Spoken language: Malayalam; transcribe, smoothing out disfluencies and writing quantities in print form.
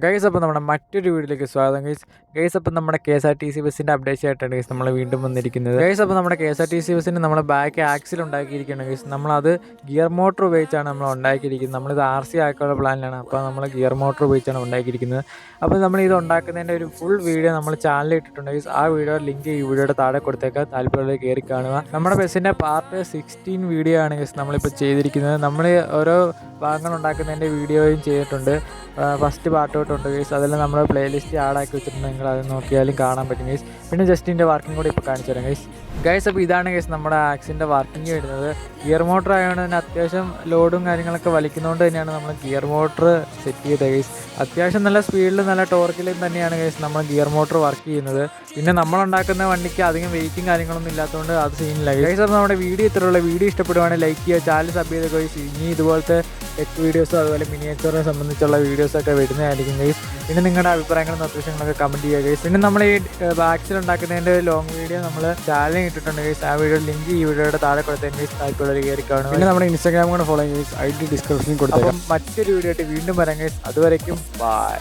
ഗൈസ് അപ്പോൾ നമ്മുടെ മറ്റൊരു വീഡിയോയിലേക്ക് സ്വാഗതം ഗൈസ് അപ്പോൾ നമ്മുടെ KSRTC ബസ്സിൻ്റെ അപ്ഡേഷൻ ആയിട്ടാണ് ഗൈസ് നമ്മൾ വീണ്ടും വന്നിരിക്കുന്നത്. ഗൈസ് അപ്പോൾ നമ്മുടെ KSRTC ബസ്സിന് നമ്മൾ ബാക്ക് ആക്സിൽ ഉണ്ടാക്കിയിരിക്കുകയാണ് ഗൈസ്. നമ്മളത് ഗിയർ മോട്ടർ ഉപയോഗിച്ചാണ് നമ്മൾ ഉണ്ടാക്കിയിരിക്കുന്നത്. നമ്മളിത് RC ആക്കാനുള്ള പ്ലാനിലാണ്. അപ്പോൾ നമ്മൾ ഗിയർ മോട്ടർ ഉപയോഗിച്ചാണ് ഉണ്ടാക്കിയിരിക്കുന്നത്. അപ്പോൾ നമ്മൾ ഇത് ഉണ്ടാക്കുന്നതിൻ്റെ ഒരു ഫുൾ വീഡിയോ നമ്മൾ ചാനലിൽ ഇട്ടിട്ടുണ്ട് ഗൈസ്. ആ വീഡിയോ ലിങ്ക് ഈ വീഡിയോയുടെ താഴെ കൊടുത്തേക്കാം, താല്പര്യമുള്ളവർ കയറി കാണുക. നമ്മുടെ ബസ്സിൻ്റെ പാർട്ട് 16 വീഡിയോ ആണ് ഗൈസ് നമ്മളിപ്പോൾ ചെയ്തിരിക്കുന്നത്. നമ്മൾ ഓരോ ഭാഗങ്ങൾ ഉണ്ടാക്കുന്നതിൻ്റെ വീഡിയോയും ചെയ്തിട്ടുണ്ട്. ഫസ്റ്റ് പാർട്ട് തൊട്ടുണ്ട് ഗൈസ്. അതെല്ലാം നമ്മൾ പ്ലേലിസ്റ്റ് ആഡാക്കി വെച്ചിട്ടുണ്ട്. നിങ്ങൾ അത് നോക്കിയാലും കാണാൻ പറ്റും ഗൈസ്. പിന്നെ ജസ്റ്റ് ഇതിൻ്റെ വർക്കിംഗ് കൂടി ഇപ്പോൾ കാണിച്ചു തരാം ഗൈസ്. അപ്പോൾ ഇതാണ് ഗൈസ് നമ്മുടെ ആക്സിൻ്റെ വർക്കിംഗ് വരുന്നത്. ഗിയർ മോട്ടർ ആയതുകൊണ്ട് തന്നെ അത്യാവശ്യം ലോഡും കാര്യങ്ങളൊക്കെ വലിക്കുന്നതുകൊണ്ട് തന്നെയാണ് നമ്മൾ ഗിയർ മോട്ടർ സെറ്റ് ചെയ്തത് ഗൈസ്. അത്യാവശ്യം നല്ല സ്പീഡിലും നല്ല ടോർക്കിലും തന്നെയാണ് ഗൈസ് നമ്മൾ ഗിയർ മോട്ടർ വർക്ക് ചെയ്യുന്നത്. പിന്നെ നമ്മളുണ്ടാക്കുന്ന വണ്ടിക്ക് അധികം വെയിറ്റും കാര്യങ്ങളൊന്നും ഇല്ലാത്തതുകൊണ്ട് അത് സീനില്ല ഗൈസ്. അപ്പോൾ നമ്മുടെ വീഡിയോ ഇത്രയുള്ള വീഡിയോ ഇഷ്ടപ്പെടുവാണെങ്കിൽ ലൈക്ക് ചെയ്യുക, ചാനൽ സബ് ചെയ്ത് ഗൈസ്. ഇനി ഇതുപോലത്തെ ടെക് വീഡിയോസും അതുപോലെ മിനിയേച്ചറിനെ സംബന്ധിച്ചുള്ള വീഡിയോസൊക്കെ വരുന്നതായിരിക്കും ഗൈസ്. പിന്നെ നിങ്ങളുടെ അഭിപ്രായങ്ങളും നിർദ്ദേശങ്ങളൊക്കെ കമൻറ്റ് ചെയ്യുക ഗൈസ്. പിന്നെ നമ്മൾ ഈ ബാക്സിൽ ഉണ്ടാക്കുന്നതിൻ്റെ ലോങ് വീഡിയോ നമ്മൾ ചാനലിൽ ഇട്ടിട്ടുണ്ട് ഗൈസ്. ആ വീഡിയോ ലിങ്ക് ഈ വീഡിയോയുടെ താഴെ കൊടുത്തതിന് ഗൈസ് താല്പര്യമുള്ളവർ കയറി കാണും. പിന്നെ നമ്മുടെ ഇൻസ്റ്റാഗ്രാം കൂടെ ഫോളോ ഗൈസ്. ID ഡിസ്ക്രിപ്ഷനിൽ കൊടുക്കും. അപ്പം മറ്റൊരു വീഡിയോ ആയിട്ട് വീണ്ടും വരാം ഗൈസ്. അതുവരയ്ക്കും ബൈ.